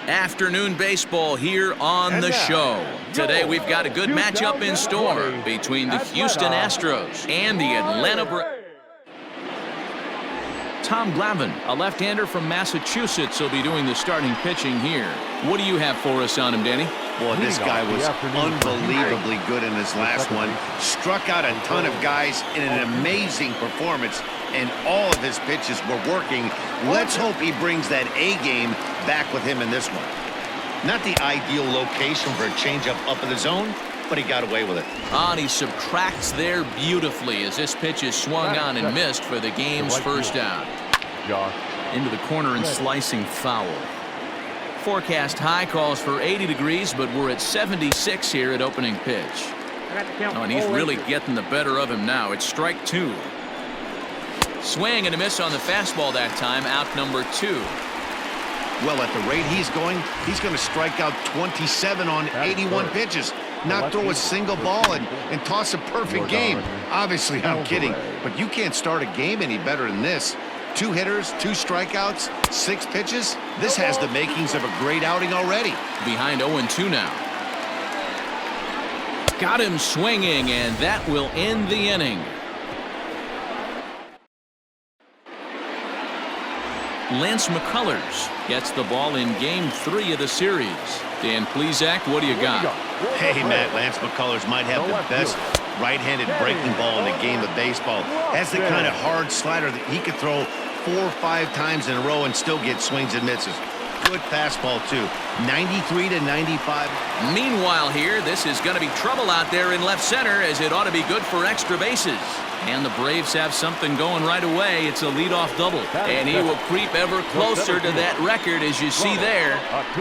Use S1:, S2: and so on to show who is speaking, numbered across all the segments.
S1: Afternoon baseball here on the show. Today we've got a good matchup in store between the Houston Astros and the Atlanta Braves. Tom Glavine, a left-hander from Massachusetts, will be doing the starting pitching here. What do you have for us on him, Danny?
S2: Boy, this guy was unbelievably good in his last one. Struck out a ton of guys in an amazing performance, and all of his pitches were working. Let's hope he brings that A game back with him in this one. Not the ideal location for a changeup up in the zone, but he got away with it.
S1: And he subtracts there beautifully as this pitch is swung on and missed for the game's first out. Into the corner and slicing foul. Forecast high calls for 80 degrees, but we're at 76 here at opening pitch. Oh, and he's really getting the better of him now. It's strike two. Swing and a miss on the fastball that time, out number 2.
S2: Well, at the rate he's going to strike out 27 on 81 pitches. Not throw a single ball and toss a perfect game. Obviously, I'm kidding, but you can't start a game any better than this. 2 hitters, 2 strikeouts, 6 pitches. This has the makings of a great outing already.
S1: Behind 0-2 now. Got him swinging, and that will end the inning. Lance McCullers gets the ball in game 3 of the series. Dan Plesac, what do you got?
S2: Hey, Matt, Lance McCullers might have the best right-handed breaking ball in the game of baseball. Has the kind of hard slider that he could throw 4 or 5 times in a row and still get swings and misses. Good fastball, too. 93 to 95.
S1: Meanwhile here, this is going to be trouble out there in left center, as it ought to be good for extra bases. And the Braves have something going right away. It's a leadoff double. And he will creep ever closer to that record, as you see there.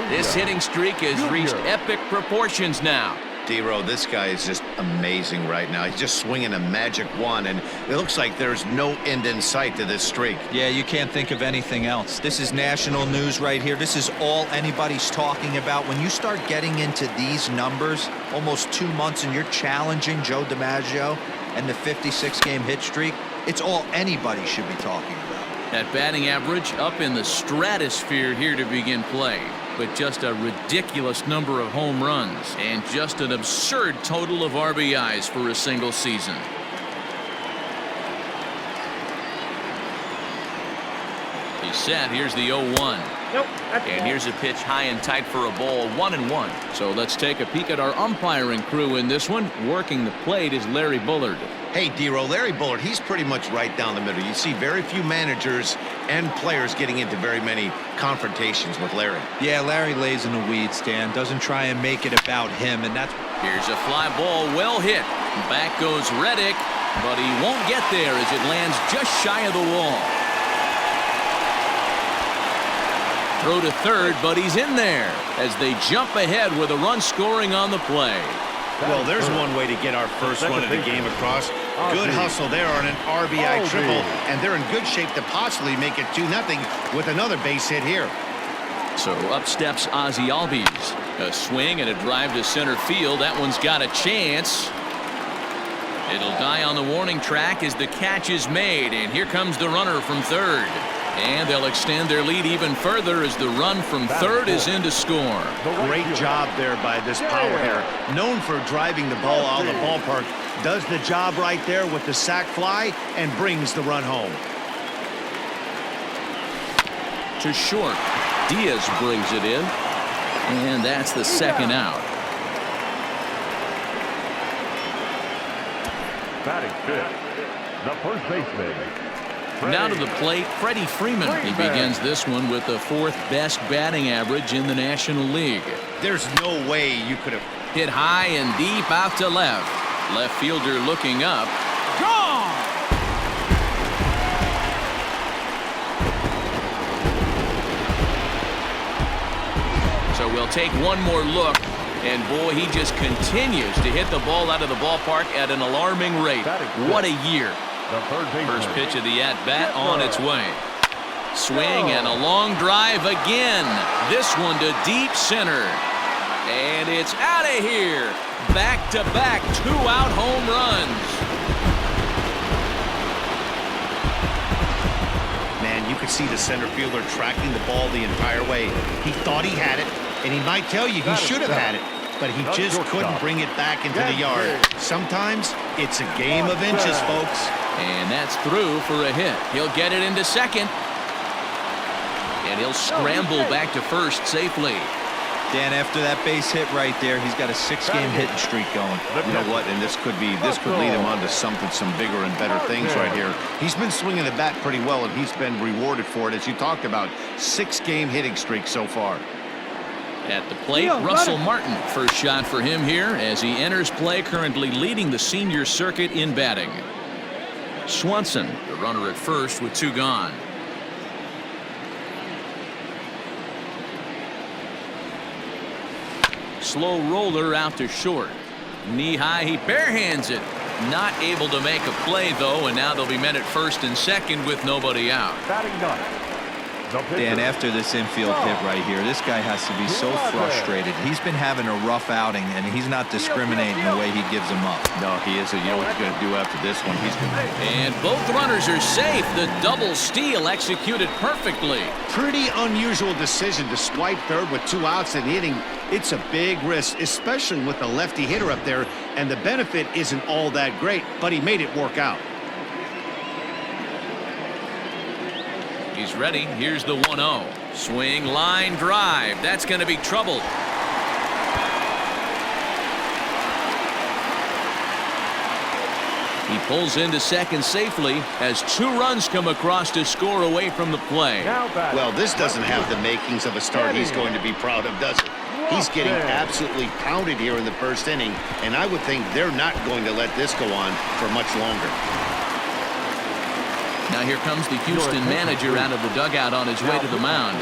S1: This hitting streak has reached epic proportions now.
S2: D-Row, this guy is just amazing right now. He's just swinging a magic wand, and it looks like there's no end in sight to this streak.
S3: Yeah, you can't think of anything else. This is national news right here. This is all anybody's talking about. When you start getting into these numbers, almost 2 months, and you're challenging Joe DiMaggio and the 56-game hit streak, it's all anybody should be talking about.
S1: That batting average up in the stratosphere here to begin play. But just a ridiculous number of home runs and just an absurd total of RBIs for a single season. He's set. Here's the 0-1.
S4: Nope,
S1: and here's a pitch high and tight for a ball, 1-1. So let's take a peek at our umpiring crew in this one. Working the plate is Larry Bullard.
S2: Hey, D-Row, Larry Bullard, he's pretty much right down the middle. You see very few managers and players getting into very many confrontations with Larry.
S3: Yeah, Larry lays in the weeds, Dan. Doesn't try and make it about him, and that's...
S1: Here's a fly ball, well hit. Back goes Reddick, but he won't get there as it lands just shy of the wall. Throw to third, but he's in there as they jump ahead with a run scoring on the play.
S2: Well, there's one way to get our first run of the game across. Good hustle there on an RBI triple, and they're in good shape to possibly make it 2-0 with another base hit here.
S1: So up steps Ozzie Albies. A swing and a drive to center field. That one's got a chance. It'll die on the warning track as the catch is made, and here comes the runner from third. And they'll extend their lead even further as the run from third is in to score.
S2: Great job there by this power hitter. Known for driving the ball out of the ballpark. Does the job right there with the sac fly and brings the run home.
S1: To short. Diaz brings it in. And that's the second out.
S5: Batting fifth, the first baseman.
S1: Now to the plate, Freddie Freeman. He begins this one with the 4th best batting average in the National League.
S2: There's no way you could have
S1: hit high and deep out to left. Left fielder looking up. Gone! So we'll take one more look. And boy, he just continues to hit the ball out of the ballpark at an alarming rate. What a year. First pitch of the at-bat on its way. Swing and a long drive again. This one to deep center. And it's out of here. Back-to-back 2-out home runs.
S2: Man, You could see the center fielder tracking the ball the entire way. He thought he had it, and he might tell you he should have had it, but he just couldn't bring it back into the yard. Sometimes it's a game of inches, folks.
S1: And that's through for a hit. He'll get it into second. And he'll scramble back to first safely.
S3: Dan, after that base hit right there, he's got a 6-game hitting streak going.
S2: You know what? And this could lead him on to some bigger and better things right here. He's been swinging the bat pretty well, and he's been rewarded for it, as you talked about. 6-game hitting streak so far.
S1: At the plate, Russell Martin. First shot for him here as he enters play, currently leading the senior circuit in batting. Swanson, the runner at first with 2 gone. Slow roller out to short. Knee high, he barehands it. Not able to make a play, though, and now they'll be men at first and second with nobody out.
S3: Dan, after this infield hit right here, this guy has to be so frustrated. He's been having a rough outing, and he's not discriminating the way he gives them up.
S2: No, he isn't. You know what he's going to do after this one? He's going to...
S1: And both runners are safe. The double steal executed perfectly.
S2: Pretty unusual decision to swipe third with 2 outs in the inning. It's a big risk, especially with the lefty hitter up there, and the benefit isn't all that great, but he made it work out.
S1: He's ready. Here's the 1-0. Swing, line drive. That's going to be trouble. He pulls into second safely as 2 runs come across to score away from the play.
S2: Well, this doesn't have the makings of a start he's going to be proud of, does it? He's getting absolutely pounded here in the first inning, and I would think they're not going to let this go on for much longer.
S1: Now here comes the Houston manager out of the dugout on his way to the mound.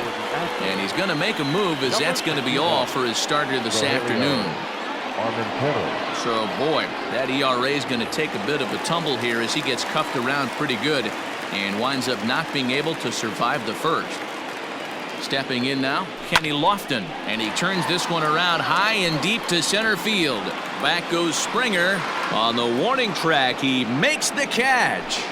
S1: And he's going to make a move, as that's going to be all for his starter this afternoon. So, boy, that ERA is going to take a bit of a tumble here as he gets cuffed around pretty good and winds up not being able to survive the first. Stepping in now, Kenny Lofton, and he turns this one around high and deep to center field. Back goes Springer. On the warning track, he makes the catch.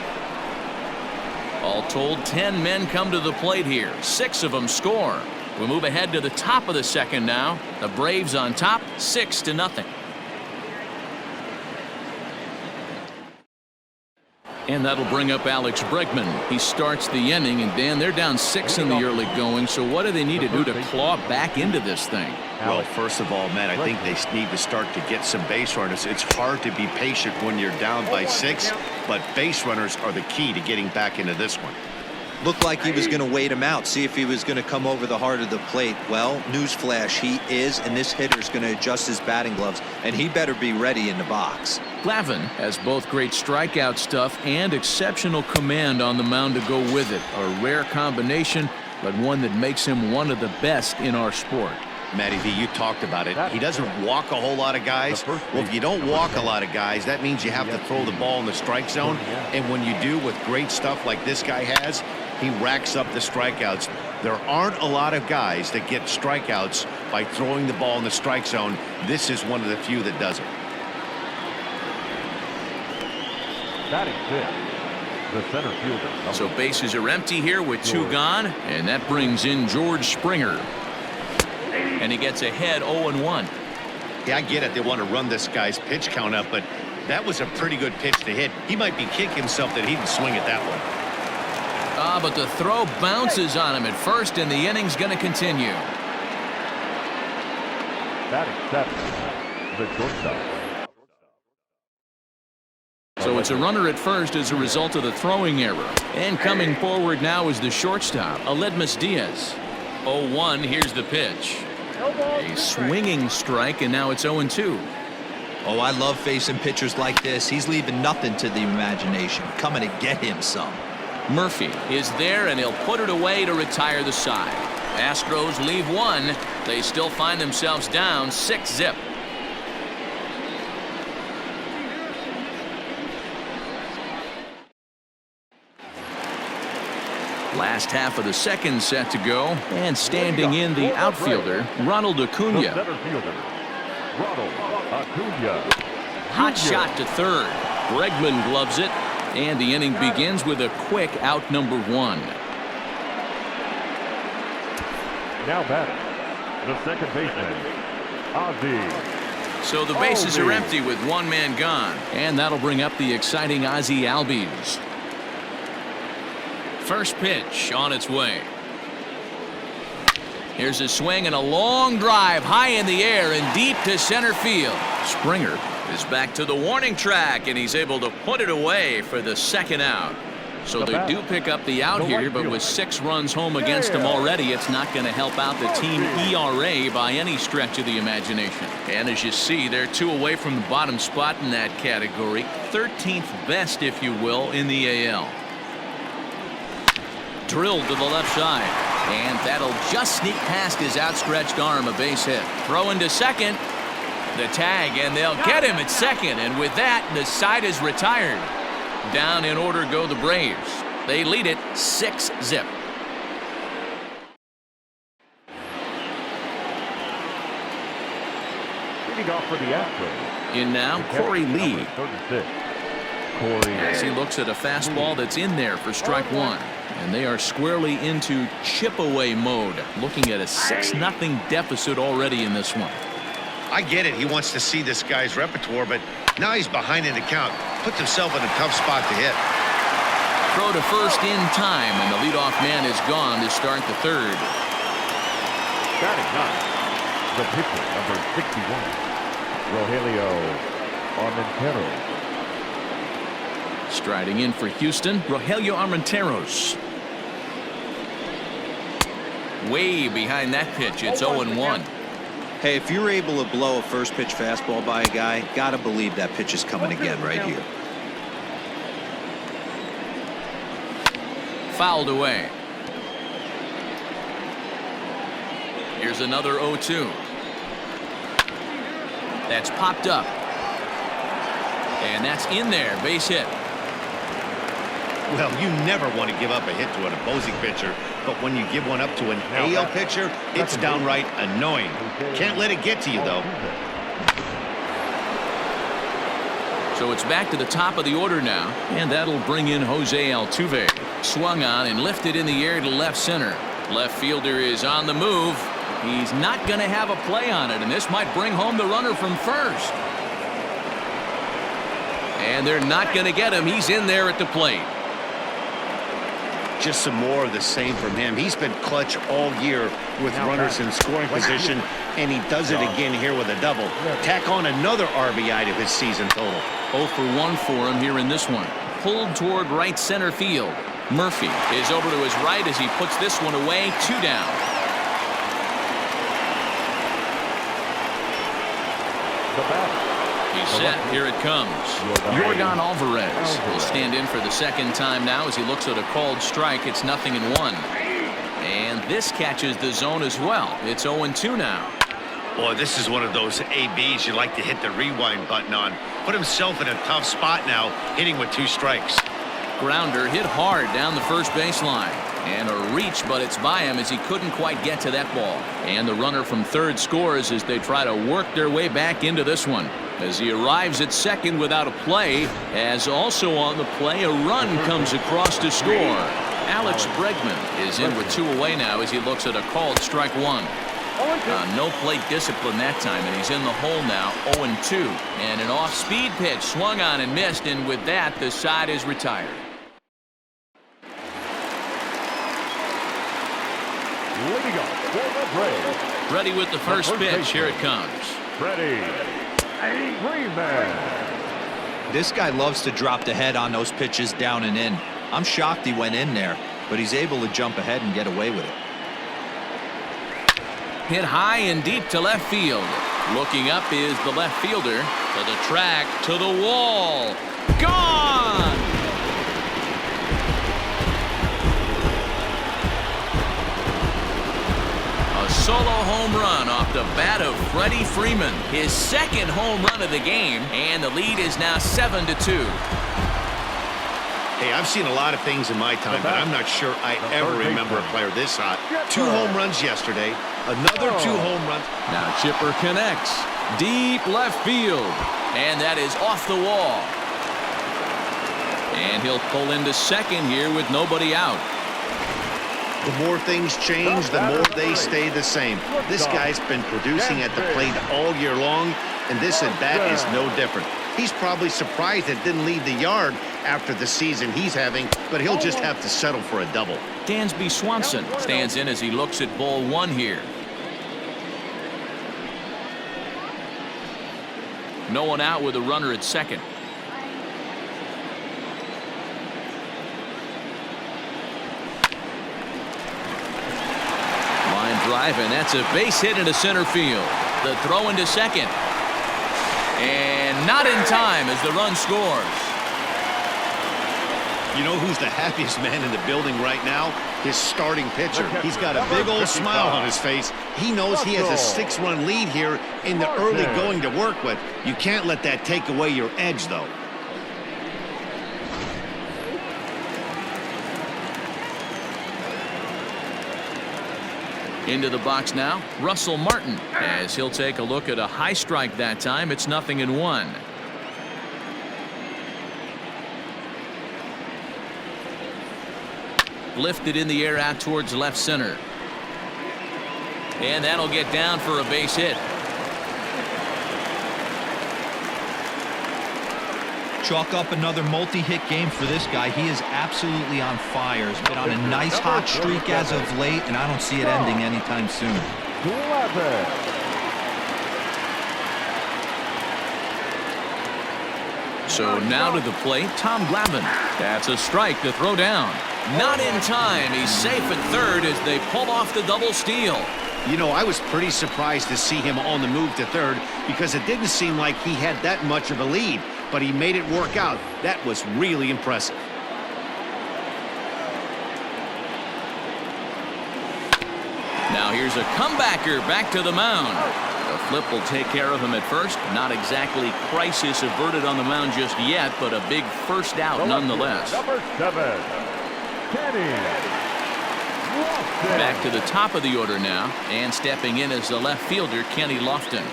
S1: All told, 10 men come to the plate here. 6 of them score. We move ahead to the top of the second now. The Braves on top, 6-0. And that'll bring up Alex Bregman. He starts the inning, and Dan, they're down 6 in the early going. So what do they need to do to claw back into this thing?
S2: Well, first of all, Matt, I think they need to start to get some base runners. It's hard to be patient when you're down by 6, but base runners are the key to getting back into this one.
S3: Looked like he was going to wait him out, see if he was going to come over the heart of the plate. Well, newsflash, he is, and this hitter's going to adjust his batting gloves, and he better be ready in the box.
S1: Glavine has both great strikeout stuff and exceptional command on the mound to go with it. A rare combination, but one that makes him one of the best in our sport.
S2: Matty V, you talked about it. He doesn't walk a whole lot of guys. Well, if you don't walk a lot of guys, that means you have to throw the ball in the strike zone. And when you do with great stuff like this guy has, he racks up the strikeouts. There aren't a lot of guys that get strikeouts by throwing the ball in the strike zone. This is one of the few that does it.
S5: Batting 5th, the center fielder.
S1: So bases are empty here with 2 gone, and that brings in George Springer. And he gets ahead 0-1.
S2: Yeah, I get it. They want to run this guy's pitch count up, but that was a pretty good pitch to hit. He might be kicking himself that he didn't swing it that way.
S1: But the throw bounces on him at first, and the inning's going to continue.
S5: Batting 7th, the shortstop.
S1: So it's a runner at first as a result of the throwing error. And coming forward now is the shortstop, Aledmus Diaz. 0-1, here's the pitch. A swinging strike, and now it's 0-2.
S3: Oh, I love facing pitchers like this. He's leaving nothing to the imagination, coming to get him some.
S1: Murphy is there, and he'll put it away to retire the side. Astros leave 1. They still find themselves down 6-0. Last half of the second set to go, and standing in the outfielder, Ronald Acuna.
S5: The center fielder, Ronald Acuna.
S1: Hot shot to third. Bregman gloves it, and the inning begins with a quick out number 1.
S5: Now batting, the second baseman, Ozzie.
S1: So the bases are empty with one man gone. And that'll bring up the exciting Ozzie Albies. First pitch on its way. Here's a swing and a long drive high in the air and deep to center field. Springer is back to the warning track, and he's able to put it away for the second out. So they do pick up the out here, but with 6 runs home against them already, it's not going to help out the team ERA by any stretch of the imagination. And as you see, they're 2 away from the bottom spot in that category. 13th best, if you will, in the AL. Drilled to the left side, and that'll just sneak past his outstretched arm, a base hit. Throw into second. The tag, and they'll get him at second, and with that, the side is retired. Down in order go the Braves. They lead it 6-0.
S5: Leading off for the Astros.
S1: In now, Corey Lee.
S5: 36.
S1: As he looks at a fastball that's in there for strike 1. And they are squarely into chip-away mode, looking at a 6-0 deficit already in this one.
S2: I get it. He wants to see this guy's repertoire, but now he's behind in the count. Puts himself in a tough spot to hit.
S1: Throw to first in time, and the leadoff man is gone to start the third.
S5: Batting ninth, the pitcher, number 61, Rogelio Armenteros.
S1: Striding in for Houston, Rogelio Armenteros. Way behind that pitch, it's 0-1.
S3: Hey, if you're able to blow a first pitch fastball by a guy, gotta believe that pitch is coming again right here.
S1: Fouled away. Here's another 0-2. That's popped up. And that's in there, base hit.
S2: Well, you never want to give up a hit to an opposing pitcher, but when you give one up to an AL pitcher, it's downright annoying. Can't let it get to you, though.
S1: So it's back to the top of the order now, and that'll bring in Jose Altuve. Swung on and lifted in the air to left center. Left fielder is on the move. He's not going to have a play on it, and this might bring home the runner from first. And they're not going to get him. He's in there at the plate.
S2: Just some more of the same from him. He's been clutch all year with runners in scoring position, and he does it again here with a double. Tack on another RBI to his season total.
S1: 0 for 1 for him here in this one. Pulled toward right center field. Murphy is over to his right as he puts this one away. 2 down.
S5: The bat.
S1: He's set. Here it comes. Yordan Alvarez will stand in for the second time now as he looks at a called strike. It's 0-1. And this catches the zone as well. It's 0-2 now.
S2: Boy, this is one of those ABs you like to hit the rewind button on. Put himself in a tough spot now, hitting with 2 strikes.
S1: Grounder hit hard down the first baseline. And a reach, but it's by him as he couldn't quite get to that ball. And the runner from third scores as they try to work their way back into this one. As he arrives at second without a play, as also on the play, a run comes across to score. Alex Bregman is in with 2 away now as he looks at a called strike 1. No plate discipline that time, and he's in the hole now, 0-2. And an off-speed pitch swung on and missed, and with that, the side is retired.
S5: Leading off for the Braves.
S1: Ready with the first pitch. Here it comes.
S5: Ready. Freeman.
S3: This guy loves to drop the head on those pitches down and in. I'm shocked he went in there, but he's able to jump ahead and get away with it.
S1: Hit high and deep to left field. Looking up is the left fielder. To the track, to the wall. Gone! A solo home run off the bat of Freddie Freeman. His second home run of the game, and the lead is now 7-2.
S2: Hey, I've seen a lot of things in my time, but I'm not sure I ever remember a player this hot. 2 home runs yesterday, another 2 home runs.
S1: Now Chipper connects. Deep left field. And that is off the wall. And he'll pull into second here with nobody out.
S2: The more things change, the more they stay the same. This guy's been producing at the plate all year long, and this at bat is no different. He's probably surprised it didn't leave the yard after the season he's having, but he'll just have to settle for a double.
S1: Dansby Swanson stands in as he looks at ball one here. No one out with a runner at second. Line drive, and that's a base hit into center field. The throw into second. And not in time as the run scores.
S2: You know who's the happiest man in the building right now? His starting pitcher. He's got a big old smile on his face. He knows he has a 6-run lead here in the early going to work with. You can't let that take away your edge, though.
S1: Into the box now, Russell Martin, as he'll take a look at a high strike that time. It's 0-1. Lifted in the air out towards left center. And that'll get down for a base hit.
S3: Chalk up another multi-hit game for this guy. He is absolutely on fire. He's been on a nice hot streak as of late, and I don't see it ending anytime soon.
S1: So now to the plate, Tom Glavine. That's a strike to throw down. Not in time. He's safe at third as they pull off the double steal.
S2: You know, I was pretty surprised to see him on the move to third because it didn't seem like he had that much of a lead, but he made it work out. That was really impressive.
S1: Now here's a comebacker back to the mound. The flip will take care of him at first. Not exactly crisis averted on the mound just yet, but a big first out nonetheless.
S5: Number 7, Kenny.
S1: Back to the top of the order now, and stepping in as the left fielder, Kenny Lofton.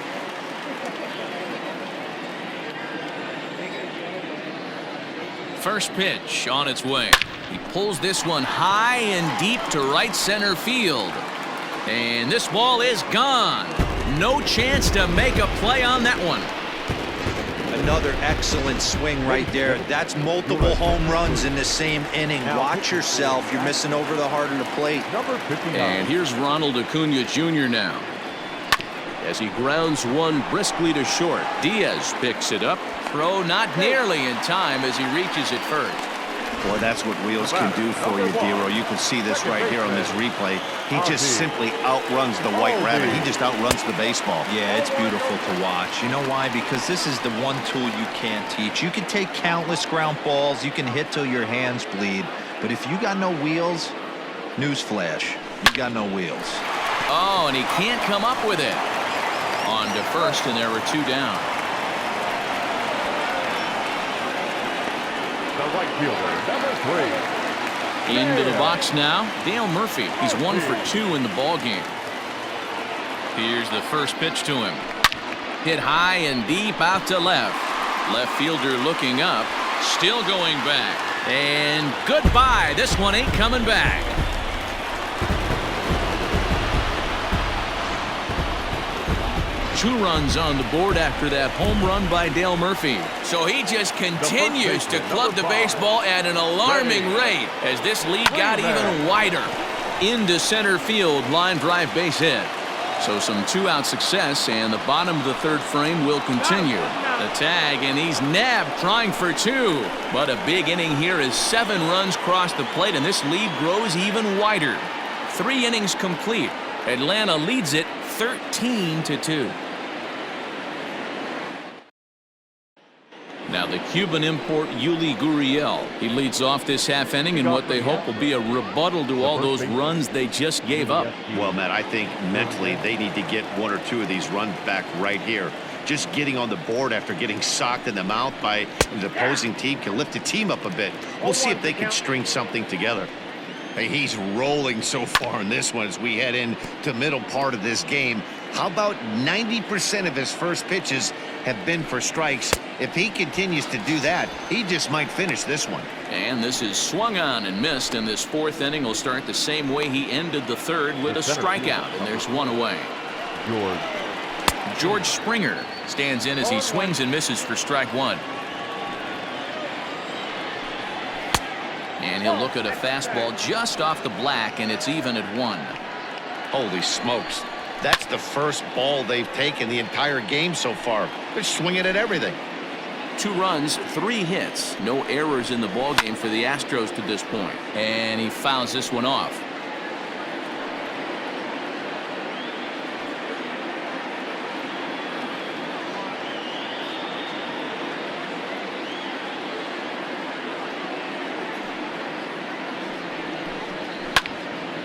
S1: First pitch on its way. He pulls this one high and deep to right center field. And this ball is gone. No chance to make a play on that one.
S3: Another excellent swing right there. That's multiple home runs in the same inning. Watch yourself. You're missing over the heart of the plate.
S1: And here's Ronald Acuna Jr. now. As he grounds one briskly to short. Diaz picks it up. Throw not nearly in time as he reaches it first.
S2: Boy, that's what wheels can do for you, Dero. You can see this right here on this replay. He just simply outruns the White Rabbit. He just outruns the baseball.
S3: Yeah, it's beautiful to watch. You know why? Because this is the one tool you can't teach. You can take countless ground balls. You can hit till your hands bleed. But if you got no wheels, newsflash, you got no wheels.
S1: Oh, and he can't come up with it. On to first, and there were two down.
S5: The right fielder, number 3.
S1: Into the box now, Dale Murphy. He's 1 for 2 in the ball game. Here's the first pitch to him. Hit high and deep out to left. Left fielder looking up, still going back. And goodbye. This one ain't coming back. Two runs on the board after that home run by Dale Murphy. So he just continues to club the baseball at an alarming rate as this lead got even wider. Into center field, line drive base hit. So some two-out success, and the bottom of the third frame will continue. The tag, and he's nabbed trying for 2. But a big inning here as 7 runs cross the plate, and this lead grows even wider. 3 innings complete. Atlanta leads it 13-2. Now the Cuban import Yuli Gurriel. He leads off this half inning in what they hope will be a rebuttal to all those runs they just gave up.
S2: Well, Matt, I think mentally they need to get 1 or 2 of these runs back right here. Just getting on the board after getting socked in the mouth by the opposing team can lift the team up a bit. We'll see if they can string something together. Hey, he's rolling so far in this one as we head into the middle part of this game. How about 90% of his first pitches have been for strikes? If he continues to do that, he just might finish this one.
S1: And this is swung on and missed, and this fourth inning will start the same way he ended the third with a strikeout, and there's one away. George Springer stands in as he swings and misses for strike one. And he'll look at a fastball just off the black, and it's even at 1.
S2: Holy smokes. That's the first ball they've taken the entire game so far. They're swinging at everything.
S1: 2 runs, 3 hits. No errors in the ballgame for the Astros to this point. And he fouls this one off.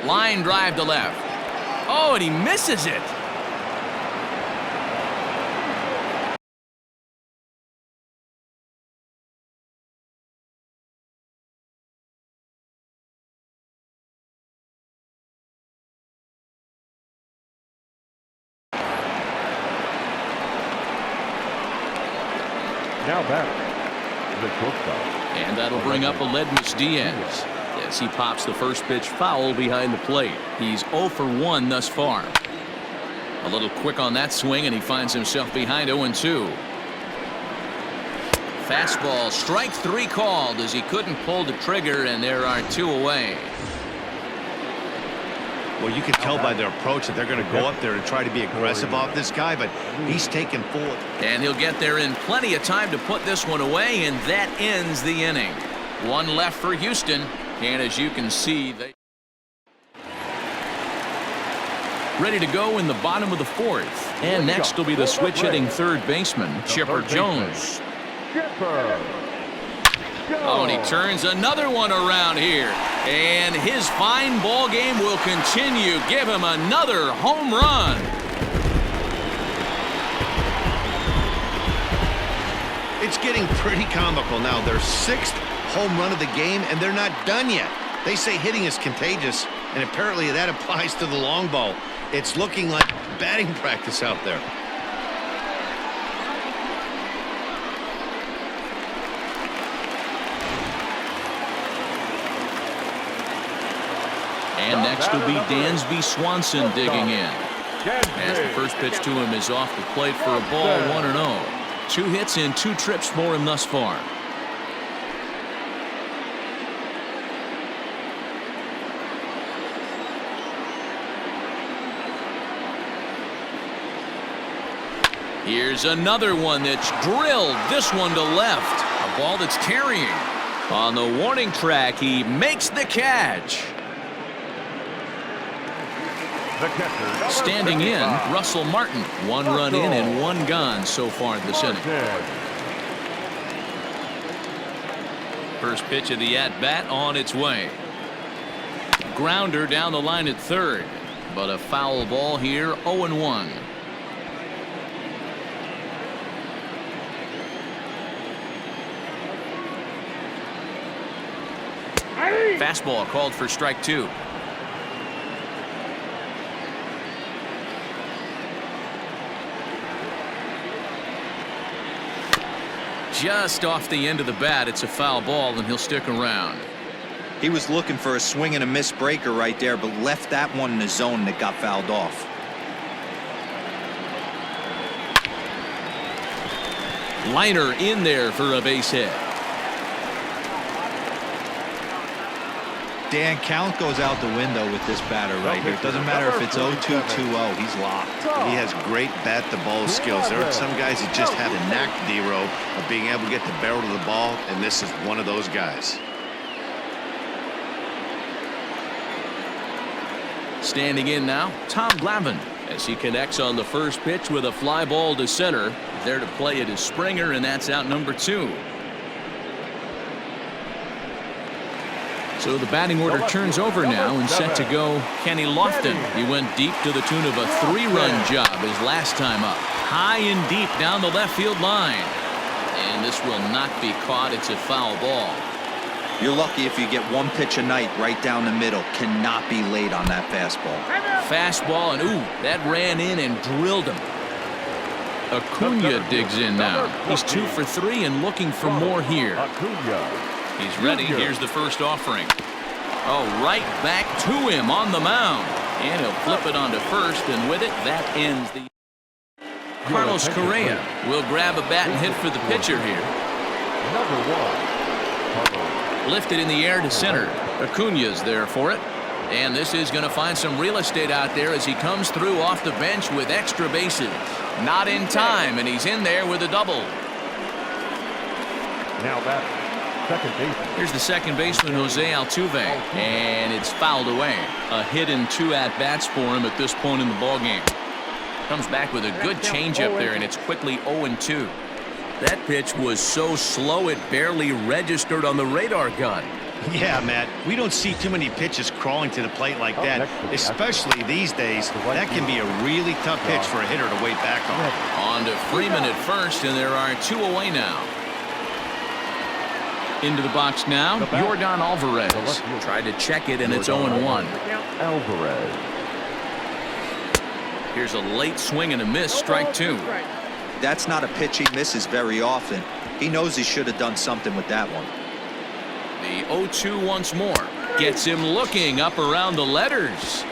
S1: Line drive to left. Oh, and he misses it.
S5: Now back, the shortstop.
S1: And that'll bring up Aledmus Diaz as he pops the first pitch foul behind the plate. He's 0 for 1 thus far. A little quick on that swing, and he finds himself behind 0-2. Fastball, strike 3 called as he couldn't pull the trigger, and there are 2 away.
S2: Well, you can tell by their approach that they're going to go up there and try to be aggressive off this guy, but he's taking forward.
S1: And he'll get there in plenty of time to put this one away, and that ends the inning. 1 left for Houston, and as you can see, they ready to go in the bottom of the 4th. And next will be the switch-hitting third baseman, Chipper Jones. Oh, and he turns another one around here. And his fine ball game will continue. Give him another home run.
S2: It's getting pretty comical now. Their 6th home run of the game, and they're not done yet. They say hitting is contagious, and apparently that applies to the long ball. It's looking like batting practice out there.
S1: And next will be Dansby Swanson digging in. As the first pitch to him is off the plate for a ball, 1-0. 2 hits and 2 trips for him thus far. Here's another one that's drilled. This one to left. A ball that's carrying. On the warning track, he makes the catch. Standing in, Russell Martin. 1 run in and 1 gone so far this inning. First pitch of the at-bat on its way. Grounder down the line at third. But a foul ball here, 0-1. Fastball called for strike 2. Just off the end of the bat, it's a foul ball, and he'll stick around.
S3: He was looking for a swing and a miss breaker right there, but left that one in the zone that got fouled off.
S1: Liner in there for a base hit.
S3: Dan, count goes out the window with this batter right here. It doesn't matter if it's 0-2, 2-0. He's locked.
S2: He has great bat-to-ball skills. There are some guys that just have a knack, D-Row, of being able to get the barrel of the ball, and this is one of those guys.
S1: Standing in now, Tom Glavine, as he connects on the first pitch with a fly ball to center. There to play it is Springer, and that's out number 2. So the batting order turns over now, and set to go Kenny Lofton. He went deep to the tune of a 3-run job his last time up. High and deep down the left field line. And this will not be caught. It's a foul ball.
S3: You're lucky if you get 1 pitch a night right down the middle. Cannot be late on that fastball.
S1: Fastball, and ooh, that ran in and drilled him. Acuna digs in now. He's 2 for 3 and looking for more here. He's ready. Here's the first offering. Oh, right back to him on the mound. And he'll flip it onto first, and with it, that ends the... Carlos Correa will grab a bat and hit for the pitcher here. Lifted in the air to center. Acuna's there for it. And this is going to find some real estate out there as he comes through off the bench with extra bases. Not in time, and he's in there with a double.
S5: Now that second baseman.
S1: Here's the second baseman, Jose Altuve, and it's fouled away. A hit and 2 at-bats for him at this point in the ballgame. Comes back with a good changeup there, and it's quickly 0-2. That pitch was so slow it barely registered on the radar gun.
S2: Yeah, Matt, we don't see too many pitches crawling to the plate like that, especially these days. That can be a really tough pitch for a hitter to wait back on.
S1: On to Freeman at first, and there are 2 away now. Into the box now, Yordan Alvarez. Tried to check it, and it's 0-1.
S5: Alvarez.
S1: Here's a late swing and a miss, strike 2.
S3: That's not a pitch he misses very often. He knows he should have done something with that one.
S1: The 0-2 once more. Gets him looking up around the letters.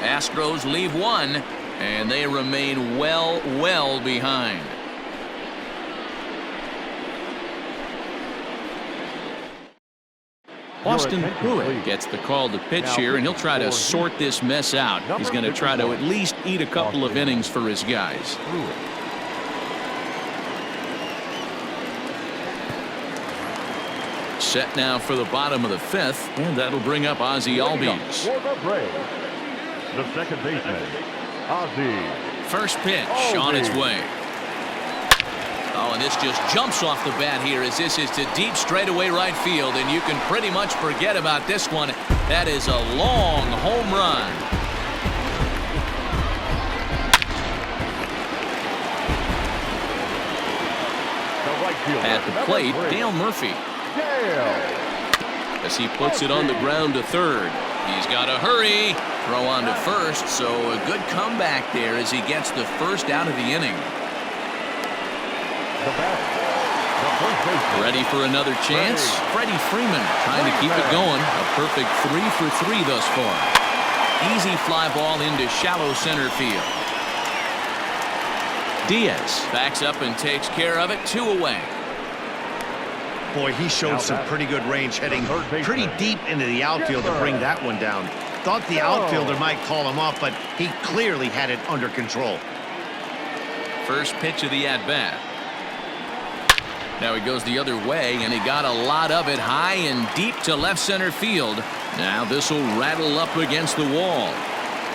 S1: Astros leave 1, and they remain well behind. Austin Pruitt gets the call to pitch here, and he'll try to sort this mess out. He's going to try to at least eat a couple of innings for his guys. Set now for the bottom of the 5th, and that'll bring up Ozzie Albies.
S5: The second baseman, Ozzie.
S1: First pitch on its way. Oh, and this just jumps off the bat here as this is to deep straightaway right field, and you can pretty much forget about this one. That is a long home run. At the plate, Dale Murphy. As he puts it on the ground to third. He's got to hurry. Throw on to first, so a good comeback there as he gets the first out of the inning. Ready for another chance? Freddie Freeman trying to keep it going. A perfect 3 for 3 thus far. Easy fly ball into shallow center field. Diaz backs up and takes care of it. 2 away.
S2: Boy, he showed some pretty good range, heading pretty deep into the outfield to bring that one down. Thought the outfielder might call him off, but he clearly had it under control.
S1: First pitch of the at-bat. Now he goes the other way, and he got a lot of it high and deep to left center field. Now this will rattle up against the wall.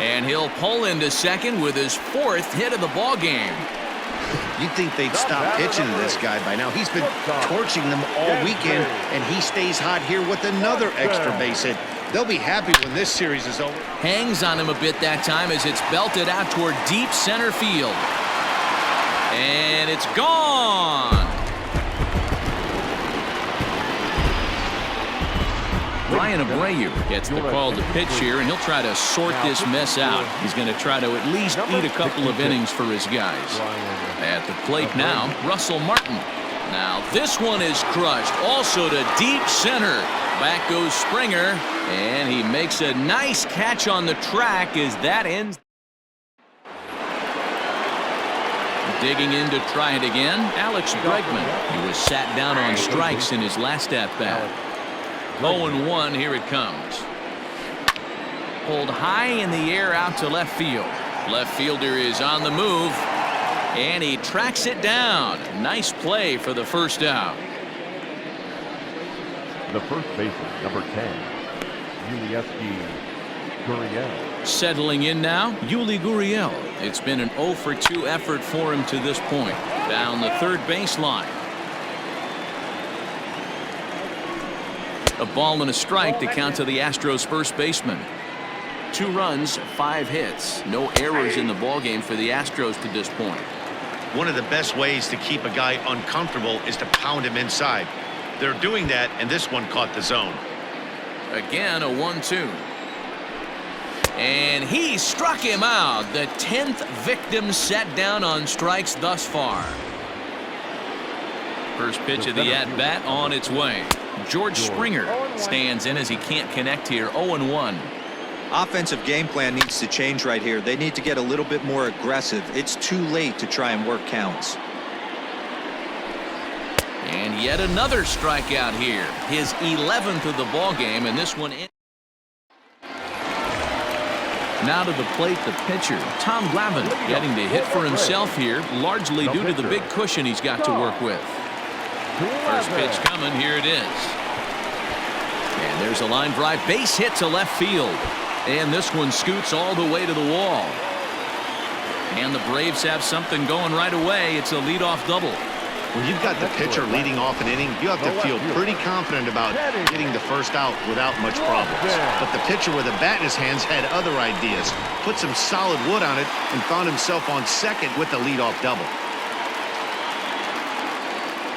S1: And he'll pull into second with his 4th hit of the ball game.
S2: You'd think they'd stop pitching to this guy by now. He's been torching them all weekend, and he stays hot here with another extra base hit. They'll be happy when this series is over.
S1: Hangs on him a bit that time as it's belted out toward deep center field. And it's gone. Ryan Abreu gets the call to pitch here, and he'll try to sort this mess out. He's going to try to at least eat a couple of innings for his guys. At the plate now, Russell Martin. Now this one is crushed, also to deep center. Back goes Springer, and he makes a nice catch on the track as that ends. Digging in to try it again, Alex Bregman. He was sat down on strikes in his last at-bat. 0-1, here it comes. Pulled high in the air out to left field. Left fielder is on the move, and he tracks it down. Nice play for the first out.
S5: The first baseman, number 10, Yuli Gurriel.
S1: Settling in now, Yuli Gurriel. It's been an 0 for 2 effort for him to this point. Down the third baseline. A ball and a strike to count to the Astros first baseman. 2 runs, 5 hits. No errors in the ballgame for the Astros to this point.
S2: One of the best ways to keep a guy uncomfortable is to pound him inside. They're doing that, and this one caught the zone.
S1: Again, a 1-2. And he struck him out. The 10th victim set down on strikes thus far. First pitch of the at-bat on its way. George Springer stands in as he can't connect here. 0-1.
S3: Offensive game plan needs to change right here. They need to get a little bit more aggressive. It's too late to try and work counts.
S1: And yet another strikeout here. His 11th of the ball game, and this one in. Now to the plate, the pitcher, Tom Glavine, getting to hit for himself here, largely due to the big cushion he's got to work with. First pitch coming, here it is. And there's a line drive, base hit to left field. And this one scoots all the way to the wall. And the Braves have something going right away. It's a leadoff double.
S2: When you've got the pitcher leading off an inning, you have to feel pretty confident about getting the first out without much problems. But the pitcher with a bat in his hands had other ideas. Put some solid wood on it and found himself on second with the leadoff double.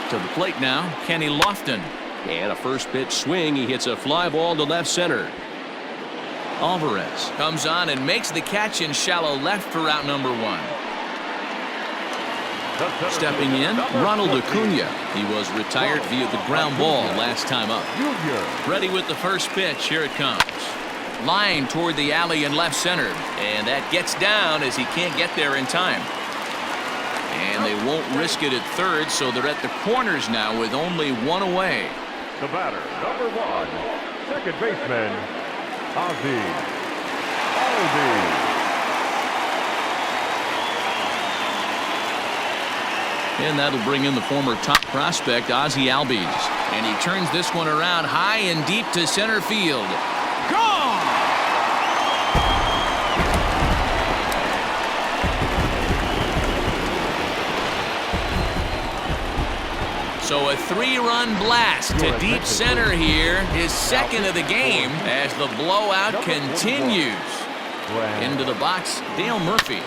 S1: To the plate now, Kenny Lofton. And a first pitch swing. He hits a fly ball to left center. Alvarez comes on and makes the catch in shallow left for out number 1. Stepping in, Ronald Acuna. He was retired via the ground ball last time up. Ready with the first pitch. Here it comes. Line toward the alley in left center. And that gets down as he can't get there in time. And they won't risk it at third, so they're at the corners now with only one away.
S5: The batter, number 1, second baseman, Ozzie Albies.
S1: And that'll bring in the former top prospect, Ozzie Albies. And he turns this one around high and deep to center field. Gone! So a 3-run blast to deep center here. His second of the game as the blowout continues. Into the box, Dale Murphy.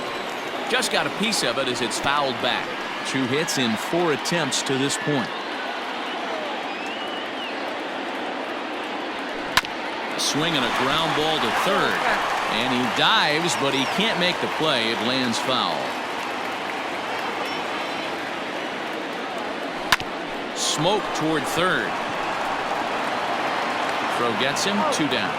S1: Just got a piece of it as it's fouled back. 2 hits in 4 attempts to this point. A swing and a ground ball to third. And he dives, but he can't make the play. It lands foul. Smoke toward third. Throw gets him, 2 down.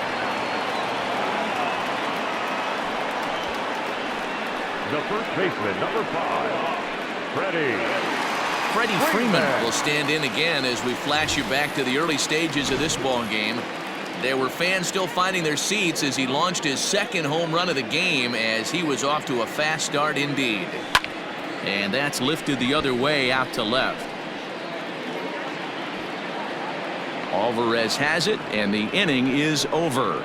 S5: The first baseman, number 5,
S1: Freddie Freeman will stand in again as we flash you back to the early stages of this ball game. There were fans still finding their seats as he launched his second home run of the game as he was off to a fast start indeed. And that's lifted the other way out to left. Alvarez has it, and the inning is over.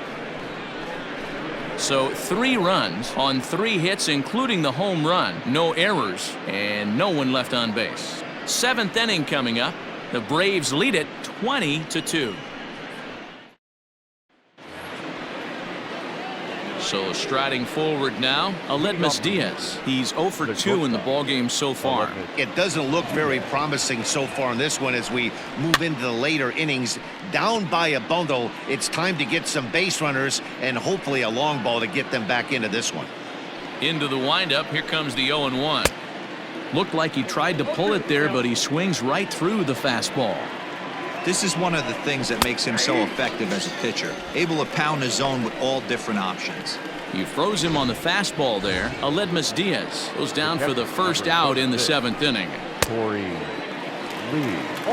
S1: So 3 runs on 3 hits, including the home run. No errors, and no one left on base. 7th inning coming up. The Braves lead it 20-2. So striding forward now, Aledmys Diaz. He's 0 for 2 in the ballgame so far.
S2: It doesn't look very promising so far in this one as we move into the later innings. Down by a bundle, it's time to get some base runners and hopefully a long ball to get them back into this one.
S1: Into the windup, here comes the 0-1. Looked like he tried to pull it there, but he swings right through the fastball.
S3: This is one of the things that makes him so effective as a pitcher, able to pound the zone with all different options.
S1: He froze him on the fastball there. Aledmys Diaz goes down for the first out in the 7th inning.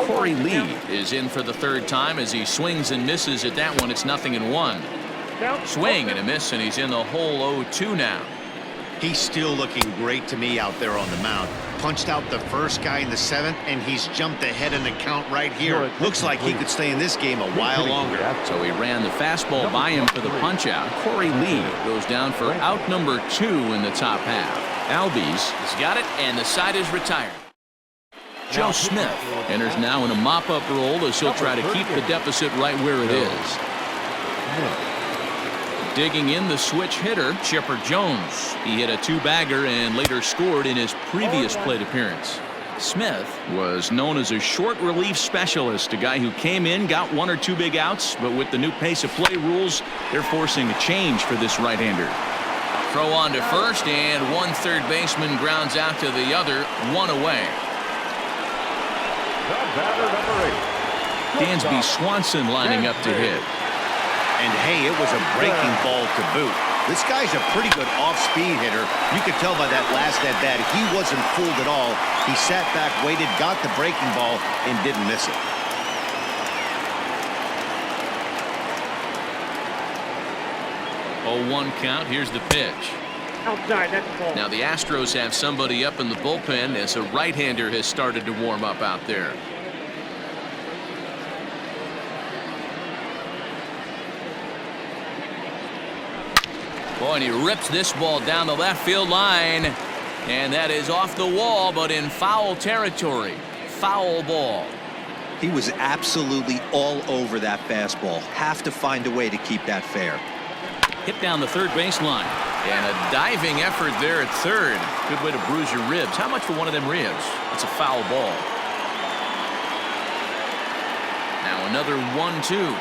S1: Corey Lee is in for the 3rd time as he swings and misses at that one. It's 0-1. Swing and a miss, and he's in the hole 0-2 now.
S2: He's still looking great to me out there on the mound. Punched out the first guy in the 7th, and he's jumped ahead in the count right here. Looks like he could stay in this game a while longer.
S1: So he ran the fastball by him for the punch out. Corey Lee goes down for out number 2 in the top half. Albies has got it, and the side is retired. Joe Smith enters now in a mop-up role as he'll try to keep the deficit right where it is. Digging in the switch hitter, Chipper Jones. He hit a 2-bagger and later scored in his previous plate appearance. Smith was known as a short relief specialist, a guy who came in, got 1 or 2 big outs, but with the new pace of play rules, they're forcing a change for this right-hander. Throw on to first, and one third baseman grounds out to the other, 1 away.
S5: The batter, number 8.
S1: Dansby Swanson lining up to hit.
S2: And hey, it was a breaking ball to boot. This guy's a pretty good off-speed hitter. You could tell by that last at-bat he wasn't fooled at all. He sat back, waited, got the breaking ball, and didn't miss it.
S1: Oh, 1 count. Here's the pitch.
S4: Outside, that's the ball.
S1: Now the Astros have somebody up in the bullpen as a right-hander has started to warm up out there. Boy, and he rips this ball down the left field line, and that is off the wall, but in foul territory. Foul ball.
S3: He was absolutely all over that fastball. Have to find a way to keep that fair.
S1: Hit down the third baseline, and a diving effort there at third. Good way to bruise your ribs. How much for one of them ribs? It's a foul ball. Now another 1-2.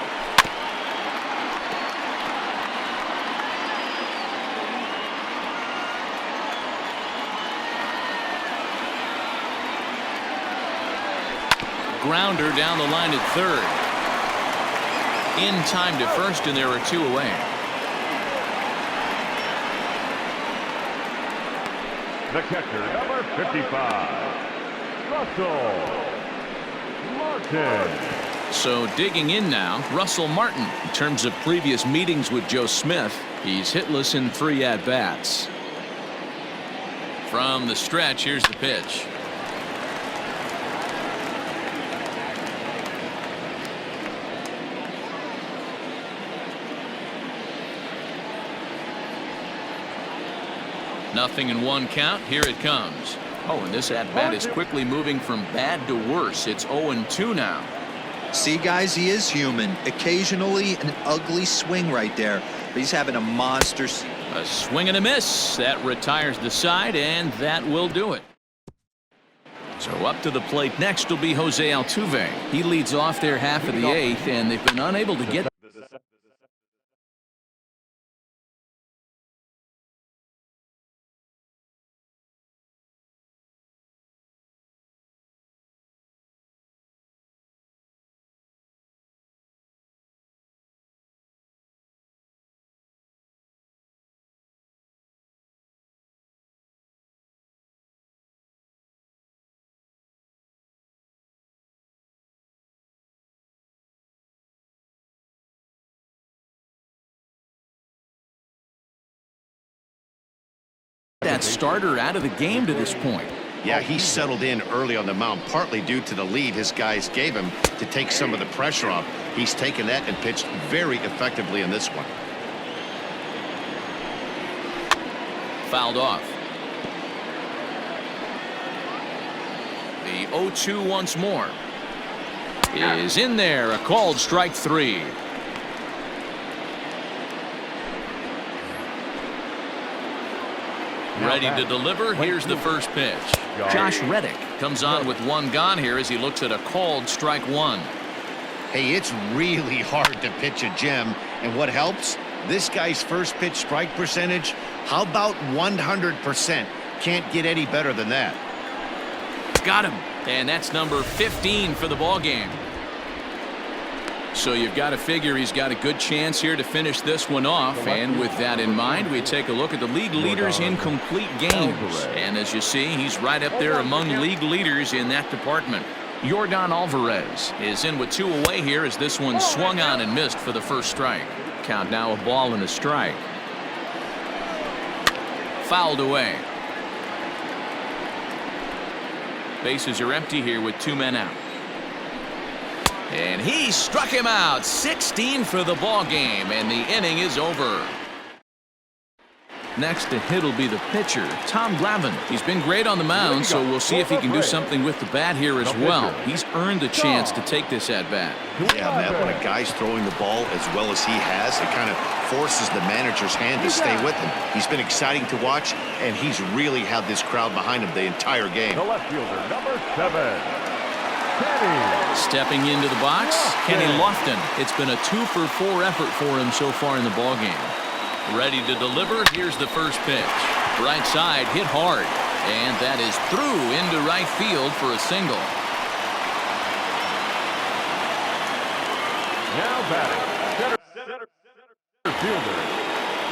S1: Grounder down the line at third. In time to first, and there are 2 away.
S5: The catcher, number 55, Russell Martin.
S1: So digging in now, Russell Martin. In terms of previous meetings with Joe Smith, he's hitless in 3 at-bats. From the stretch, here's the pitch. Nothing in 1 count. Here it comes. Oh, and this at-bat is quickly moving from bad to worse. It's 0-2 now.
S3: See, guys, he is human. Occasionally an ugly swing right there, but he's having a monster.
S1: A swing and a miss. That retires the side, and that will do it. So up to the plate next will be Jose Altuve. He leads off their half of the 8th, and they've been unable to get that starter out of the game to this point.
S2: Yeah, he settled in early on the mound, partly due to the lead his guys gave him to take some of the pressure off. He's taken that and pitched very effectively in this one.
S1: Fouled off. The 0-2 once more is in there. A called strike 3. Ready to deliver. Here's the first pitch. Josh Reddick comes on with 1 gone here as he looks at a called strike 1.
S2: Hey, it's really hard to pitch a gem, and what helps? This guy's first pitch strike percentage, how about 100%? Can't get any better than that.
S1: Got him, and that's number 15 for the ball game. So you've got to figure he's got a good chance here to finish this one off, and with that in mind, we take a look at the league leaders in complete games, and as you see, he's right up there among league leaders in that department. Yordan Alvarez is in with 2 away here as this one swung on and missed for the first strike. Count now a ball and a strike. Fouled away. Bases are empty here with 2 men out. And he struck him out. 16 for the ball game, and the inning is over. Next to hit will be the pitcher, Tom Glavine. He's been great on the mound, so we'll see if he can do something with the bat here as well. He's earned a chance to take this at-bat.
S2: Yeah, Matt, when a guy's throwing the ball as well as he has, it kind of forces the manager's hand to stay with him. He's been exciting to watch, and he's really had this crowd behind him the entire game.
S5: The left fielder, number 7.
S1: Stepping into the box, Kenny Lofton. It's been a 2-for-4 effort for him so far in the ballgame. Ready to deliver. Here's the first pitch. Right side, hit hard. And that is through into right field for a single.
S5: Now batting, center fielder,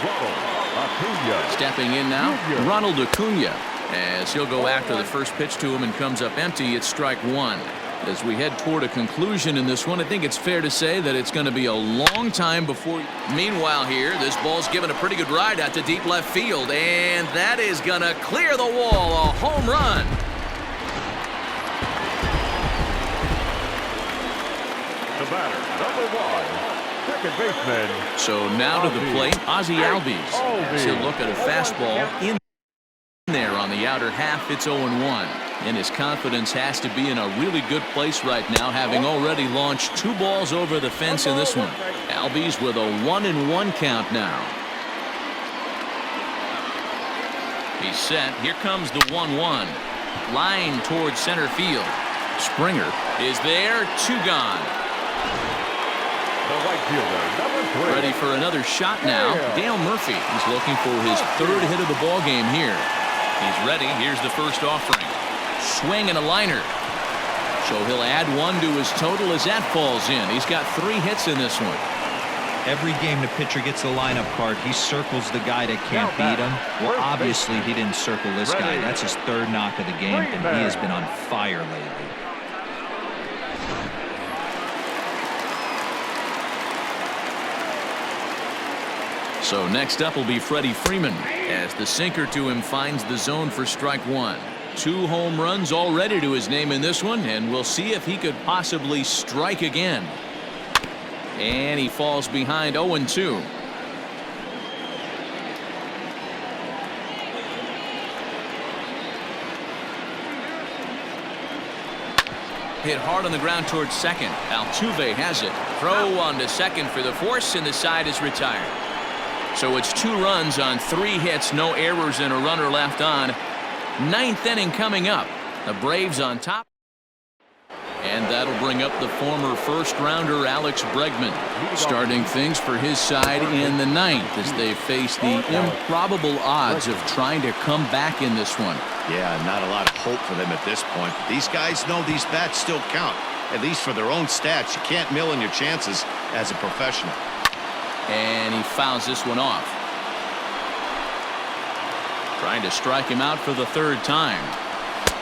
S5: Ronald Acuna.
S1: Stepping in now, Ronald Acuna. As he'll go after the first pitch to him and comes up empty, it's strike one. As we head toward a conclusion in this one, I think it's fair to say that it's going to be a long time before. Meanwhile here, this ball's given a pretty good ride out to deep left field, and that is going to clear the wall. A home run.
S5: The batter, number 1, second baseman.
S1: So now to the plate, Ozzie Albies. As he'll look at a fastball in there on the outer half. It's 0-1. And his confidence has to be in a really good place right now, having already launched 2 balls over the fence in this one. Albies with a 1-1 count now. He's set. Here comes the 1-1. Line towards center field. Springer is there. 2 gone.
S5: The right fielder, number 3.
S1: Ready for another shot now. Dale Murphy. He's looking for his 3rd hit of the ball game here. He's ready. Here's the first offering. Swing and a liner. So he'll add 1 to his total as that falls in. He's got 3 hits in this one.
S3: Every game the pitcher gets the lineup card, he circles the guy that can't beat him. Well, obviously he didn't circle this guy. That's his 3rd knock of the game, and he has been on fire lately.
S1: So next up will be Freddie Freeman as the sinker to him finds the zone for strike 1. 2 home runs already to his name in this one, and we'll see if he could possibly strike again. And he falls behind 0-2. Hit hard on the ground towards second. Altuve has it. Throw on to second for the force, and the side is retired. So it's 2 runs on 3 hits, no errors, and a runner left on. 9th inning coming up. The Braves on top. And that'll bring up the former first-rounder Alex Bregman, starting things for his side in the 9th as they face the improbable odds of trying to come back in this one.
S2: Yeah, not a lot of hope for them at this point. These guys know these bats still count, at least for their own stats. You can't mill in your chances as a professional.
S1: And he fouls this one off. Trying to strike him out for the 3rd time.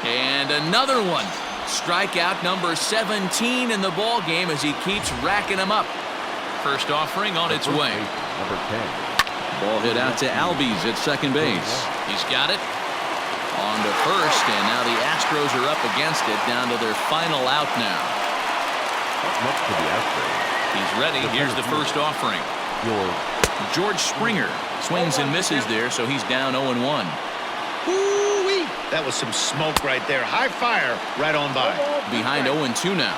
S1: And another one. Strikeout number 17 in the ball game as he keeps racking them up. First offering on its way.
S5: Number 10.
S1: Ball hit out to Albies at second base. He's got it. On to first, and now the Astros are up against it, down to their final out now.
S5: Next to the Astros.
S1: He's ready. Here's the first offering. George Springer swings and misses there, so he's down 0-1.
S2: Woo-wee. That was some smoke right there. High fire right on by.
S1: Behind 0-2 now.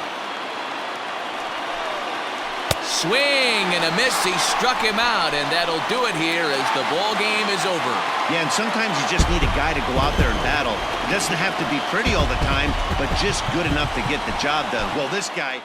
S1: Swing and a miss. He struck him out, and that'll do it here as the ball game is over.
S2: Yeah, and sometimes you just need a guy to go out there and battle. It doesn't have to be pretty all the time, but just good enough to get the job done. Well, this guy...